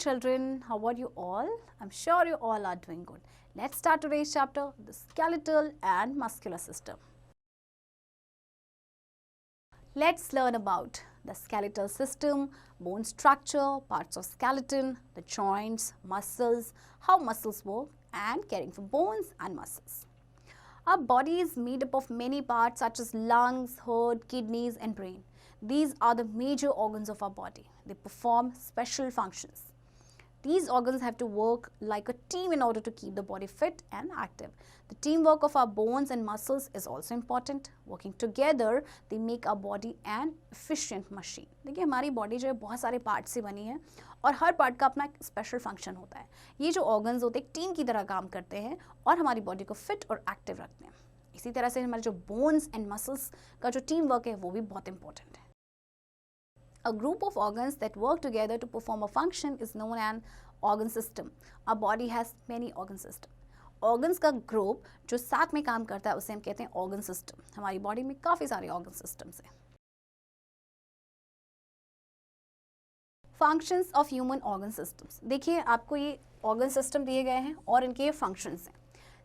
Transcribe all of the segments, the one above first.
children, how are you all? I'm sure you all are doing good. Let's start today's chapter, the skeletal and muscular system. Let's learn about the skeletal system, bone structure, parts of skeleton, the joints, muscles, how muscles work, and caring for bones and muscles. Our body is made up of many parts such as lungs, heart, kidneys, and brain. These are the major organs of our body. They perform special functions. These organs have to work like a team in order to keep the body fit and active. The teamwork of our bones and muscles is also important. Working together, they make our body an efficient machine. देखिए हमारी body जो है बहुत सारे part से बनी है और हर पार्ट का अपना एक स्पेशल फंक्शन होता है. ये जो ऑर्गन्स होते हैं एक टीम की तरह काम करते हैं और हमारी बॉडी को फिट और एक्टिव रखते हैं. इसी तरह से हमारे जो बोन्स एंड मसल्स का जो टीम वर्क है वो भी बहुत इंपॉर्टेंट है. A group of organs that work together to perform a function is known as an organ system. Our body has many organ systems. Organs का group जो साथ में काम करता है उसे हम कहते हैं organ system. हमारी बॉडी में काफ़ी सारे organ systems हैं. Functions of human organ systems. देखिए आपको ये organ system दिए गए हैं और इनके ये functions हैं.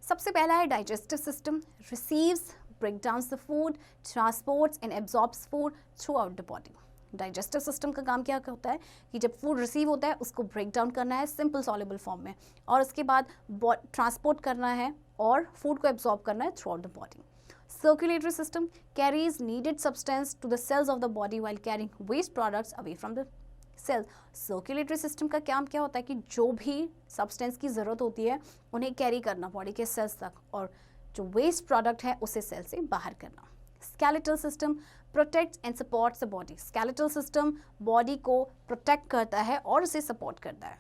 सबसे पहला है digestive system. Receives, breaks down the food, transports and absorbs food throughout the body. Digestive system का काम क्या होता है कि जब फूड रिसीव होता है उसको ब्रेक डाउन करना है सिंपल सॉल्युबल फॉर्म में और उसके बाद ट्रांसपोर्ट करना है और फूड को एब्जॉर्ब करना है throughout the body. Circulatory system carries needed substance to the cells of the body while carrying waste products away from the cell. Circulatory system का काम क्या होता है कि जो भी सब्सटेंस की ज़रूरत होती है उन्हें कैरी करना बॉडी के सेल्स तक और जो वेस्ट प्रोडक्ट है उसे सेल से बाहर करना. Skeletal system protects and supports the body. Skeletal system body को protect करता है और उसे support करता है.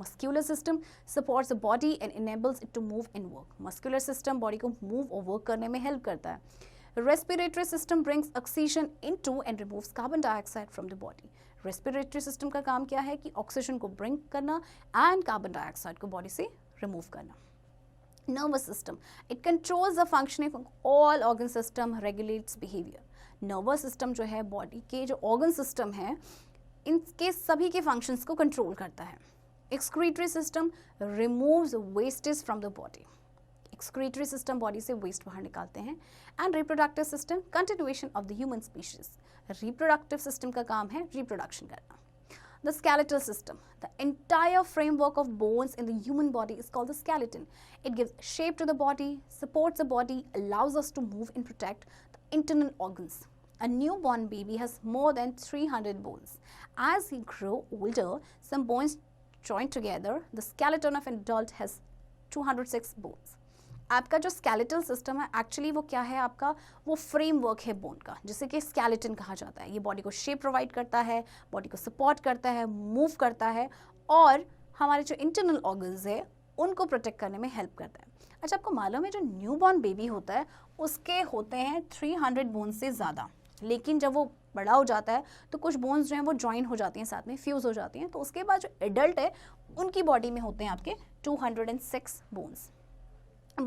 Muscular system supports the body and enables it to move and work. Muscular system body को move और work करने में help करता है. Respiratory system brings oxygen into and removes carbon dioxide from the body. Respiratory system का काम क्या है कि ऑक्सीजन को bring करना and carbon dioxide को body से remove करना. Nervous system. It controls the functioning of all organ system, regulates behavior. Nervous system जो है body के जो organ system है इनके सभी के functions को control करता है. Excretory system removes wastage from the body. Excretory system body से waste बाहर निकालते हैं. And reproductive system continuation of the human species. Reproductive system का काम है reproduction करना. The skeletal system. The entire framework of bones in the human body is called the skeleton. It gives shape to the body, supports the body, allows us to move and protect the internal organs. A newborn baby has more than 300 bones. As he grows older, some bones join together. The skeleton of an adult has 206 bones. आपका जो skeletal system है actually वो क्या है आपका वो framework है bone का जिसे कि स्केलेटन कहा जाता है. ये बॉडी को शेप प्रोवाइड करता है, बॉडी को सपोर्ट करता है, मूव करता है और हमारे जो इंटरनल ऑर्गन्स है उनको प्रोटेक्ट करने में हेल्प करता है. अच्छा आपको मालूम है जो न्यूबॉर्न बेबी होता है उसके होते हैं 300 बोन्स से ज़्यादा, लेकिन जब वो बड़ा हो जाता है तो कुछ बोन्स जो हैं वो ज्वाइन हो जाती हैं साथ में फ्यूज़ हो जाती हैं. तो उसके बाद जो एडल्ट है उनकी बॉडी में होते हैं आपके 206 bones.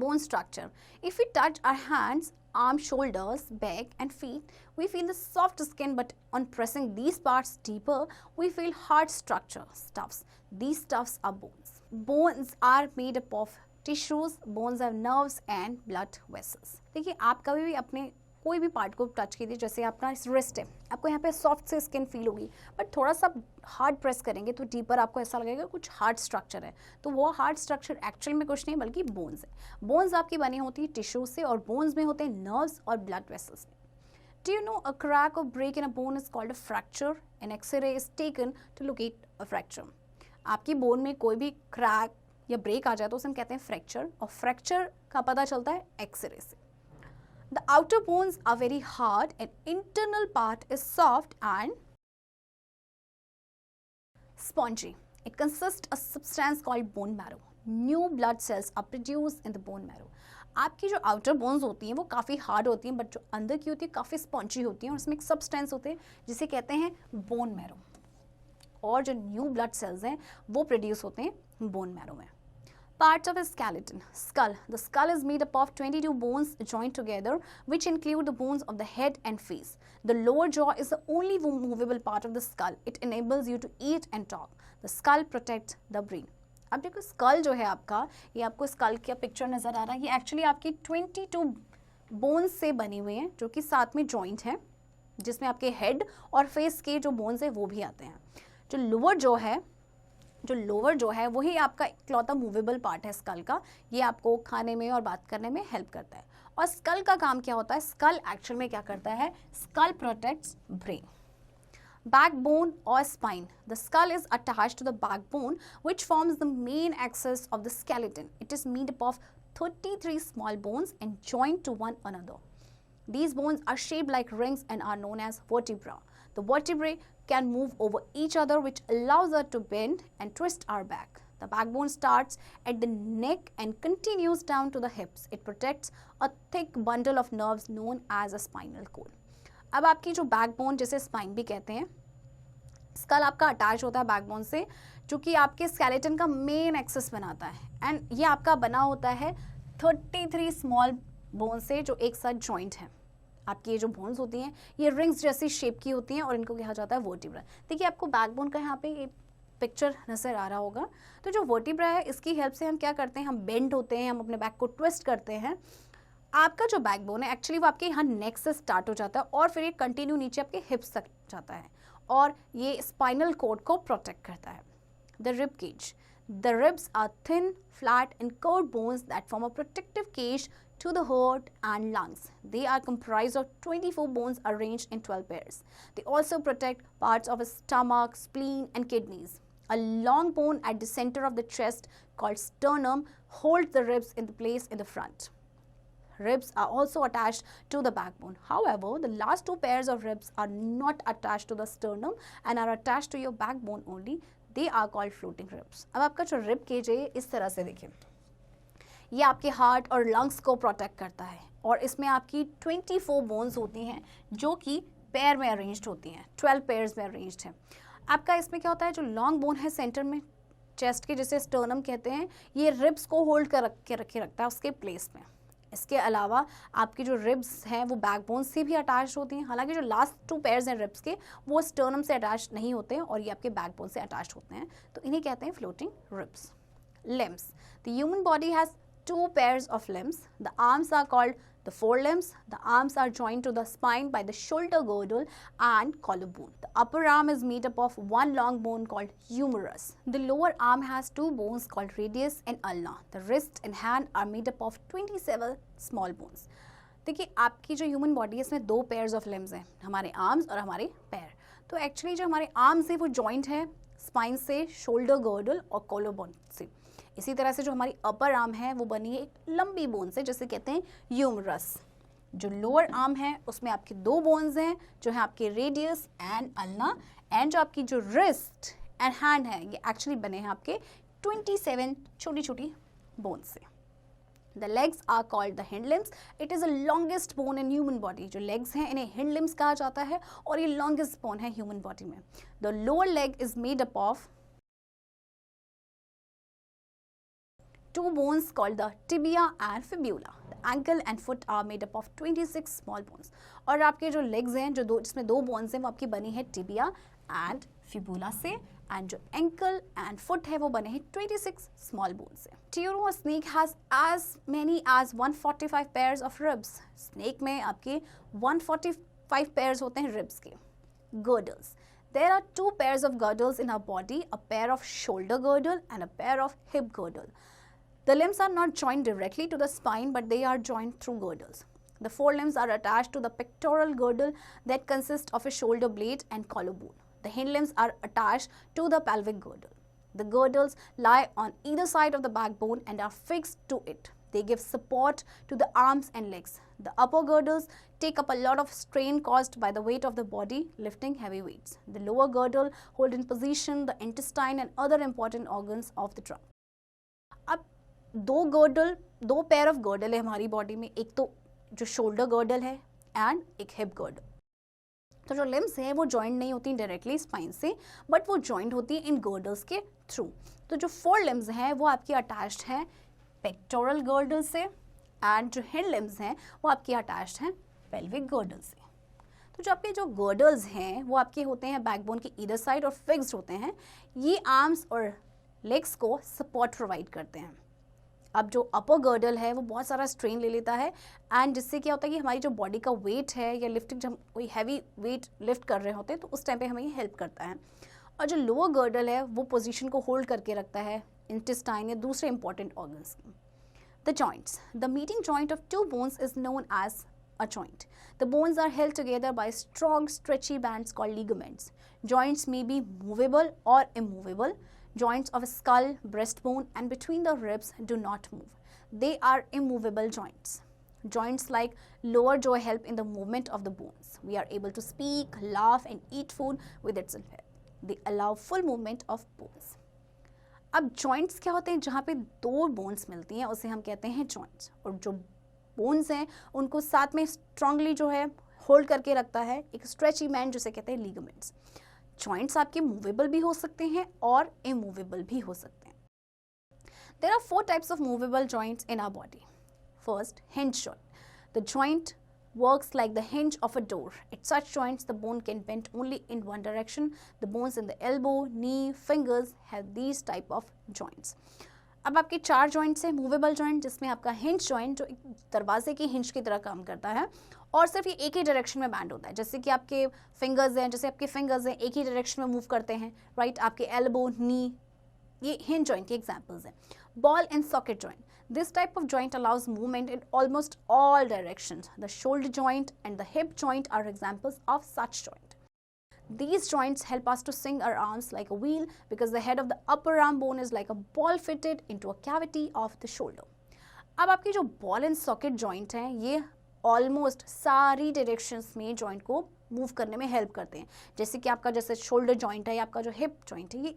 Bone structure. If we touch our hands, arms, shoulders, back and feet, we feel the soft skin, but on pressing these parts deeper, we feel hard structure, stuffs. These stuffs are bones. Bones are made up of tissues. Bones have nerves and blood vessels. देखिए आप कभी भी अपने कोई भी part को touch कीजिए, जैसे आपका रिस्ट है, आपको यहाँ पे सॉफ्ट से स्किन फील होगी, बट थोड़ा सा हार्ड प्रेस करेंगे तो डीपर आपको ऐसा लगेगा कुछ हार्ड स्ट्रक्चर है. तो वो हार्ड स्ट्रक्चर एक्चुअल में कुछ नहीं बल्कि बोन्स है. बोन्स आपकी बनी होती है टिश्यूज से और बोन्स में होते हैं नर्व्स और ब्लड वेसल्स में. Do you know a crack or break in a bone is called a fracture. An X-ray is taken to locate a fracture. आपकी बोन में कोई भी क्रैक या ब्रेक आ जाए तो उसे हम कहते हैं फ्रैक्चर और फ्रैक्चर का पता चलता है एक्सरे से. The outer bones are very hard and internal part is soft and spongy. It consists of a substance called bone marrow. New blood cells are produced in the bone marrow. आपकी जो outer bones होती हैं वो काफ़ी hard होती हैं, but जो अंदर की होती है काफ़ी spongy होती हैं और उसमें एक substance होते हैं जिसे कहते हैं bone marrow. और जो new blood cells हैं वो produce होते हैं bone marrow में. Parts of a skeleton. Skull. The skull is made up of 22 bones joined together, which include the bones of the head and face. The lower jaw is the only movable part of the skull. It enables you to eat and talk. The skull protects the brain. अब देखो school जो है आपका, ये आपको school का picture नज़र आ रहा है, ये एक्चुअली आपकी 22 बोन्स से बनी हुई हैं जो कि साथ में जॉइंट हैं, जिसमें आपके हेड और फेस के जो बोन्स हैं वो भी आते हैं. जो लोअर जो है वही आपका इकलौता मूवेबल पार्ट है स्कल का. ये आपको खाने में और बात करने में हेल्प करता है. और स्कल का काम क्या होता है? स्कल एक्चुअल में क्या करता है? Skull protects brain. Backbone or spine. The skull is attached to the backbone, which forms the main axis of the skeleton. It is made up of 33 small bones and joined to one another. These bones are shaped like rings and are known as vertebrae. The vertebrae can move over each other, which allows us to bend and twist our back. The backbone starts at the neck and continues down to the hips. It protects a thick bundle of nerves known as a spinal cord. अब आपकी जो backbone, जिसे spine भी कहते हैं, school आपका attach होता है बैकबोन से, जो कि आपके स्केलेटन का मेन एक्सेस बनाता है. एंड ये आपका बना होता है 33 स्मॉल बोन से जो एक साथ जॉइंट हैं. आपकी ये जो बोन्स होती हैं ये रिंग्स जैसी शेप की होती हैं और इनको कहा जाता है वर्टिब्रा. देखिए आपको बैकबोन का यहाँ पे ये पिक्चर नज़र आ रहा होगा. तो जो वर्टिब्रा है इसकी हेल्प से हम क्या करते हैं? हम बेंड होते हैं, हम अपने बैक को ट्विस्ट करते हैं. आपका जो बैकबोन है एक्चुअली वो आपके यहाँ नेक से स्टार्ट हो जाता है और फिर ये कंटिन्यू नीचे आपके हिप्स तक जाता है और ये स्पाइनल कॉर्ड को प्रोटेक्ट करता है. The rib cage. The ribs are thin, flat and curved bones that form a protective cage to the heart and lungs. They are comprised of 24 bones arranged in 12 pairs. They also protect parts of the stomach, spleen and kidneys. A long bone at the center of the chest called sternum holds the ribs in place in the front. Ribs are also attached to the backbone. However, the last two pairs of ribs are not attached to the sternum and are attached to your backbone only. They are called floating ribs. अब आपका जो rib cage है इस तरह से देखिए, ये आपके हार्ट और लंग्स को प्रोटेक्ट करता है और इसमें आपकी 24 बोन्स होती हैं जो कि पेयर में अरेंज्ड होती हैं, 12 पेयर्स में अरेंज्ड हैं. आपका इसमें क्या होता है? जो लॉन्ग बोन है सेंटर में चेस्ट के, जिसे स्टर्नम कहते हैं, ये रिब्स को होल्ड कर रखता है उसके प्लेस में. इसके अलावा आपकी जो रिब्स हैं वो बैकबोन से भी अटैच होती हैं. हालांकि जो लास्ट 2 पेयर्स हैं रिब्स के वो स्टर्नम से अटैच नहीं होते हैं और ये आपके बैकबोन से अटैच होते हैं, तो इन्हें कहते हैं floating ribs. Limbs. The human body has 2 pairs of limbs. The arms are called the forelimbs. The arms are joined to the spine by the shoulder girdle and collarbone. The upper arm is made up of one long bone called humerus. The lower arm has 2 bones called radius and ulna. The wrist and hand are made up of 27 small bones. देखिए आपकी जो human body है इसमें 2 pairs of limbs हैं, हमारे arms और हमारे पैर. तो एक्चुअली जो हमारे आर्म्स है वो जॉइंट है स्पाइन से, शोल्डर गर्डल और कॉलरबोन से. इसी तरह से जो हमारी अपर आर्म है वो बनी है एक लंबी बोन से, जैसे कहते हैं ह्यूमरस. जो लोअर आर्म है उसमें आपके 2 बोन्स हैं जो है आपके रेडियस एंड अल्ना. एंड जो आपकी जो रिस्ट एंड हैंड है ये एक्चुअली बने हैं आपके 27 छोटी छोटी बोन्स से. The legs are called the hind limbs. It is the longest bone in human body. जो लेग्स हैं इन्हें हिंड लिम्स कहा जाता है और ये लॉन्गेस्ट बोन है ह्यूमन बॉडी में. The lower leg is made up of 2 bones called the tibia and fibula. The ankle and foot are made up of 26 small bones. और आपके जो legs हैं जो जिसमें 2 bones हैं वो आपकी बनी है tibia and fibula से, and जो ankle and foot है वो बने हैं 26 small bones से. Tiro, a snake has as many as 145 pairs of ribs. Snake में आपके 145 pairs होते हैं ribs के. Girdles. There are 2 pairs of girdles in our body, a pair of shoulder girdle and a pair of hip girdle. The limbs are not joined directly to the spine, but they are joined through girdles. The forelimbs are attached to the pectoral girdle that consists of a shoulder blade and collarbone. The hind limbs are attached to the pelvic girdle. The girdles lie on either side of the backbone and are fixed to it. They give support to the arms and legs. The upper girdles take up a lot of strain caused by the weight of the body lifting heavy weights. The lower girdle hold in position the intestine and other important organs of the trunk. अब 2 pair of girdle है हमारी body में. एक तो जो shoulder girdle है and एक hip girdle. तो जो लिम्स हैं वो जॉइंट नहीं होती डायरेक्टली स्पाइन से, बट वो जॉइंट होती है इन गर्डल्स के थ्रू। तो जो 4 लिम्स हैं वो आपकी अटैच्ड हैं पेक्टोरल गर्डल से, एंड जो हिंड लिम्स हैं वो आपकी अटैच्ड हैं पेल्विक गर्डल से। तो जो आपके जो गर्डल्स हैं वो आपके होते हैं बैकबोन के ईदर साइड और फिक्स्ड होते हैं। ये आर्म्स और लेग्स को सपोर्ट प्रोवाइड करते हैं। अब जो अपर गर्डल है वो बहुत सारा स्ट्रेन ले लेता है, एंड जिससे क्या होता है कि हमारी जो बॉडी का वेट है या लिफ्टिंग, जब हम कोई हैवी वेट लिफ्ट कर रहे होते हैं तो उस टाइम पे हमें ये हेल्प करता है। और जो लोअर गर्डल है वो पोजीशन को होल्ड करके रखता है इंटेस्टाइन या दूसरे इंपॉर्टेंट ऑर्गन्स की। The joints, the meeting joint of 2 bones is known as a joint. The bones are held together by strong stretchy bands called ligaments. Joints may be movable or immovable. Joints of skull, breastbone and between the ribs do not move. They are immovable joints. Joints like lower jaw help in the movement of the bones. We are able to speak, laugh and eat food with its help. They allow full movement of bones. अब joints क्या होते हैं? जहाँ पे 2 bones मिलती हैं उसे हम कहते हैं joints, और जो बोन्स हैं उनको साथ में स्ट्रांगली जो है होल्ड करके रखता है एक स्ट्रेची बैंड जिसे कहते हैं लिगामेंट्स। जॉइंट्स आपके मूवेबल भी हो सकते हैं और इमूवेबल भी हो सकते हैं। There are 4 types of movable joints in our body. First, hinge joint. The joint works like the hinge of a door. At such joints, the bone can bend only in one direction. The bones in the elbow, knee, fingers have these type of joints. अब आपके 4 joints हैं movable joint, जिसमें आपका hinge joint जो एक दरवाजे की hinge की तरह काम करता है और सिर्फ ये एक ही डायरेक्शन में बैंड होता है। जैसे कि आपके फिंगर्स हैं, एक ही डायरेक्शन में मूव करते हैं, राइट। आपके एल्बो, नी, ये हिंज जॉइंट के एग्जांपल्स हैं। Ball and socket joint, this type of joint allows movement in almost all directions. The shoulder joint and the hip joint are examples of such joint. These joints help us to swing our arms like a wheel because the head of the upper arm bone is like a ball fitted into a cavity of the shoulder. अब आपकी जो ball and socket joint हैं ये almost सारी directions में joint को move करने में हेल्प करते हैं। जैसे कि आपका जैसे शोल्डर जॉइंट है या आपका जो हिप जॉइंट है, ये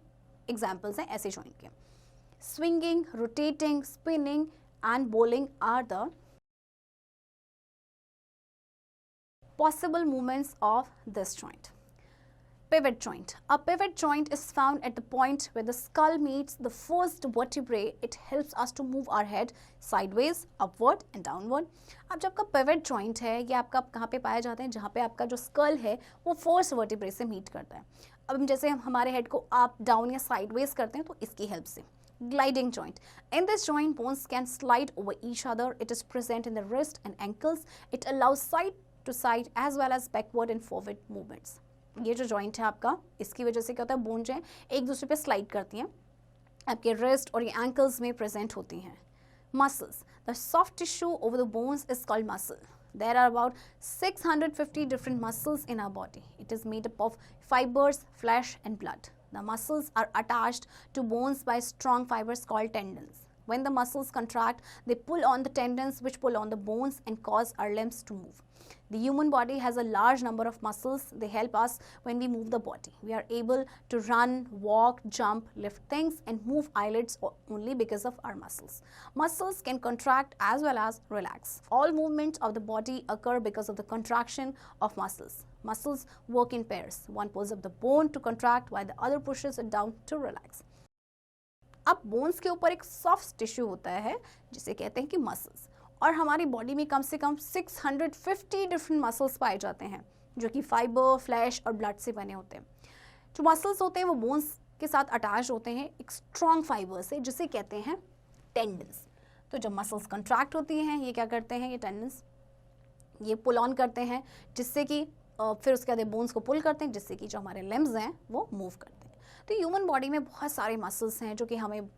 एग्जाम्पल्स हैं ऐसे जॉइंट के। Swinging, rotating, spinning and bowling are the possible movements of this joint. Pivot joint. A pivot joint is found at the point where the skull meets the first vertebrae. It helps us to move our head sideways, upward and downward. अब जब आपका pivot joint है ये आपका कहाँ पे पाया जाता है? जहाँ पे आपका जो skull है वो first vertebrae से meet करता है। अब जैसे हम हमारे head को up, down या sideways करते हैं तो इसकी help से। Gliding joint. In this joint, bones can slide over each other. It is present in the wrist and ankles. It allows side to side as well as backward and forward movements. ये जो joint है आपका, इसकी वजह से क्या होता है, बोन जो है एक दूसरे पे स्लाइड करती हैं, आपके रिस्ट और ये एंकल्स में प्रेजेंट होती हैं। Muscles, the soft tissue over the bones is called muscle. There are about 650 different muscles in our body. It is made up of fibers, flesh and blood. The muscles are attached to bones by strong fibers called tendons. When the muscles contract, they pull on the tendons which pull on the bones and cause our limbs to move. The human body has a large number of muscles. They help us when we move the body. We are able to run, walk, jump, lift things and move eyelids only because of our muscles. Muscles can contract as well as relax. All movements of the body occur because of the contraction of muscles. Muscles work in pairs. One pulls up the bone to contract while the other pushes it down to relax. अब bones के ऊपर एक soft tissue होता है जिसे कहते हैं कि मसल्स, और हमारी बॉडी में कम से कम 650 डिफरेंट मसल्स पाए जाते हैं जो कि फाइबर, फ्लैश और ब्लड से बने होते हैं। जो मसल्स होते हैं वो बोन्स के साथ अटैच होते हैं एक स्ट्रॉन्ग फाइबर से जिसे कहते हैं टेंडन्स। तो जब मसल्स कंट्रैक्ट होती हैं ये क्या करते हैं, ये टेंडन्स ये पुल ऑन करते हैं जिससे कि फिर उसके बाद बोन्स को पुल करते हैं जिससे कि जो हमारे लिम्स हैं वो मूव करते हैं। तो ह्यूमन बॉडी में बहुत सारे मसल्स हैं जो कि हमें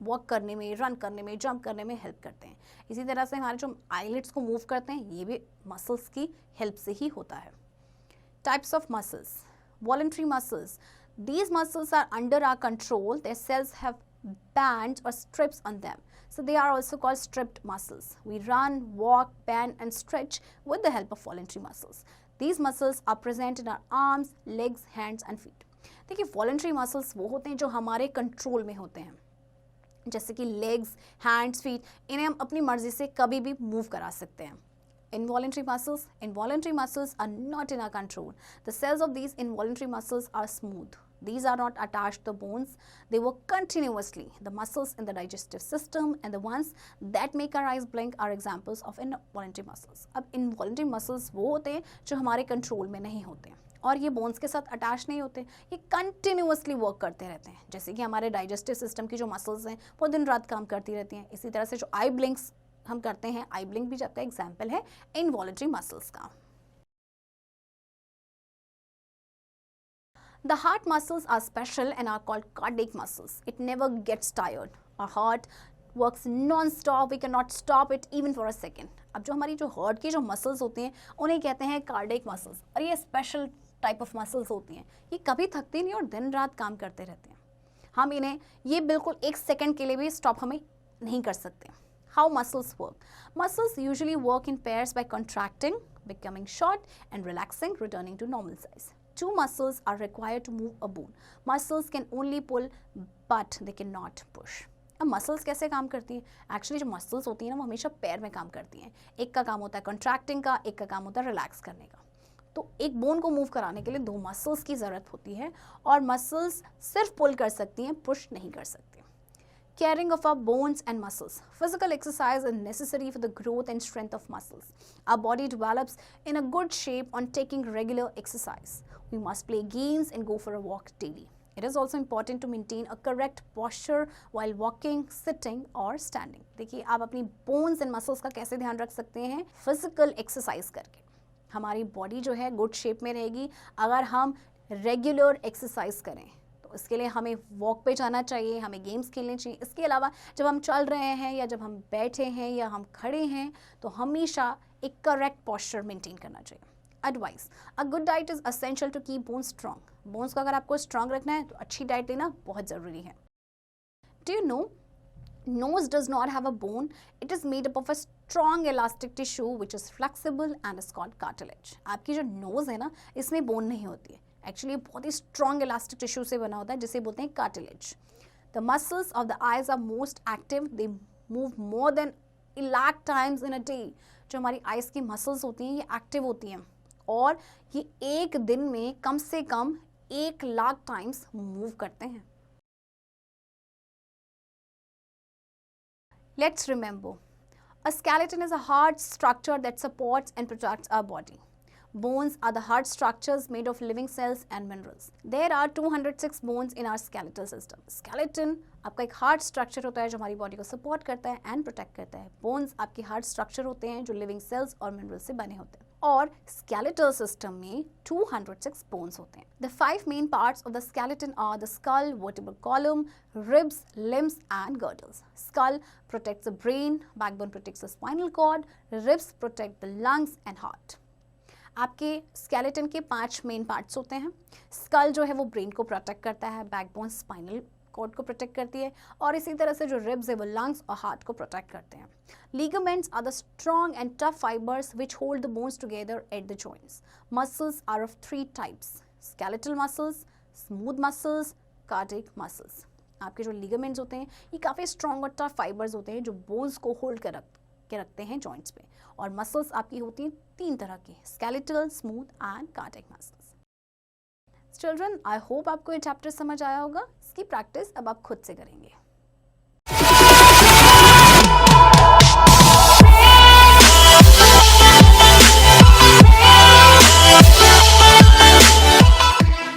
वॉक करने में, रन करने में, जंप करने में हेल्प करते हैं। इसी तरह से हमारे जो आईलिड्स को मूव करते हैं ये भी मसल्स की हेल्प से ही होता है। Types of muscles, voluntary muscles, these muscles are under our control, their cells have bands or strips on them, so they are also called stripped muscles. We run, walk, bend and stretch with the help of voluntary muscles. These muscles are present in our arms, legs, hands and feet. देखिए voluntary muscles वो होते हैं जो हमारे control में होते हैं, जैसे कि लेग्स, हैंड्स, फीट, इन्हें हम अपनी मर्जी से कभी भी मूव करा सकते हैं। Involuntary muscles are not in our control. The cells of these involuntary muscles are smooth. These are not attached to the bones. They work continuously. The muscles in the digestive system and the ones that make our eyes blink are examples of involuntary muscles. अब involuntary muscles वो होते हैं जो हमारे control में नहीं होते और ये बोन्स के साथ अटैच नहीं होते, ये कंटिन्यूअसली वर्क करते रहते हैं. जैसे कि हमारे डाइजेस्टिव सिस्टम की जो मसल्स हैं वो दिन रात काम करती रहती हैं. इसी तरह से जो आई ब्लिंक्स हम करते हैं, आई ब्लिंक भी आपका एग्जाम्पल है इनवॉलंटरी मसल्स का. The heart muscles are special and are called cardiac muscles. It never gets tired. Our heart works non-stop. We cannot stop it even for a second. अब जो हमारी जो हार्ट की जो मसल्स होती हैं उन्हें कहते हैं कार्डियक मसल्स और ये स्पेशल टाइप ऑफ मसल्स होती हैं. ये कभी थकती नहीं और दिन रात काम करते रहते हैं. हम इन्हें ये बिल्कुल एक सेकेंड के लिए भी स्टॉप हमें नहीं कर सकते. How muscles work? Muscles usually work in pairs by contracting, becoming short, and relaxing, returning to normal size. Two muscles are required to move a bone. Muscles can only pull, but they cannot push. अब muscles कैसे काम करती हैं? Actually जो muscles होती हैं ना वो हमेशा पैर में काम करती हैं. एक का काम होता है कंट्रैक्टिंग का, एक का काम होता है रिलैक्स करने का. तो एक बोन को मूव कराने के लिए दो मसल्स की ज़रूरत होती है और मसल्स सिर्फ पुल कर सकती हैं, पुश नहीं कर सकती. Caring of our bones and muscles. Physical exercise is necessary for the growth and strength of muscles. Our body develops in a good shape on taking regular exercise. We must play games and go for a walk daily. It is also important to maintain a correct posture while walking, sitting or standing. देखिए आप अपनी bones and muscles का कैसे ध्यान रख सकते हैं? Physical exercise करके. हमारी body जो है good shape में रहेगी अगर हम regular exercise करें. इसके लिए हमें वॉक पे जाना चाहिए, हमें गेम्स खेलने चाहिए. इसके अलावा जब हम चल रहे हैं या जब हम बैठे हैं या हम खड़े हैं तो हमेशा एक करेक्ट पोस्चर मेंटेन करना चाहिए. Advice. A good diet is essential to keep bones strong. Bones को अगर आपको स्ट्रॉन्ग रखना है तो अच्छी डाइट लेना बहुत ज़रूरी है. Do you no nose does not have a bone. It is made up of a strong elastic tissue which is flexible and is called cartilage. आपकी जो nose है ना इसमें बोन नहीं होती है. एक्चुअली बहुत ही स्ट्रॉन्ग इलास्टिक टिश्यू से बना होता है जिसे बोलते हैं cartilage. The muscles of the eyes are most active. They move more than 1 lakh times in a day. जो हमारी आइज की मसल्स होती हैं ये एक्टिव होती हैं और ये एक दिन में कम से कम 1 लाख टाइम्स मूव करते हैं. Let's remember, a skeleton is a hard structure that supports and protects our body. Bones are the hard structures made of living cells and minerals. There are 206 bones in our skeletal system. Skeleton आपका एक hard structure होता है जो हमारी body को support करता है and protect करता है. Bones आपके hard structure होते हैं जो living cells और minerals से बने होते हैं. और skeletal system में 206 bones होते हैं. The 5 main parts of the skeleton are the skull, vertebral column, ribs, limbs and girdles. Skull protects the brain, backbone protects the spinal cord, ribs protect the lungs and heart. आपके skeleton के 5 main parts होते हैं. School जो है वो brain को protect करता है, बैकबोन स्पाइनल कॉर्ड को प्रोटेक्ट करती है और इसी तरह से जो रिब्स है वो लंग्स और हार्ट को प्रोटेक्ट करते हैं. Ligaments are the strong and tough fibres which hold the bones together at the joints. Muscles are of 3 types: skeletal muscles, smooth muscles, cardiac muscles. आपके जो लिगामेंट्स होते हैं ये काफ़ी स्ट्रॉन्ग और टफ फाइबर्स होते हैं जो बोन्स को होल्ड कर रखते हैं जॉइंट्स पे. और मसल्स आपकी होती हैं 3 तरह की: skeletal, smooth and cardiac muscles. Children, I hope आपको ये चैप्टर समझ आया होगा. इसकी प्रैक्टिस अब आप खुद से करेंगे.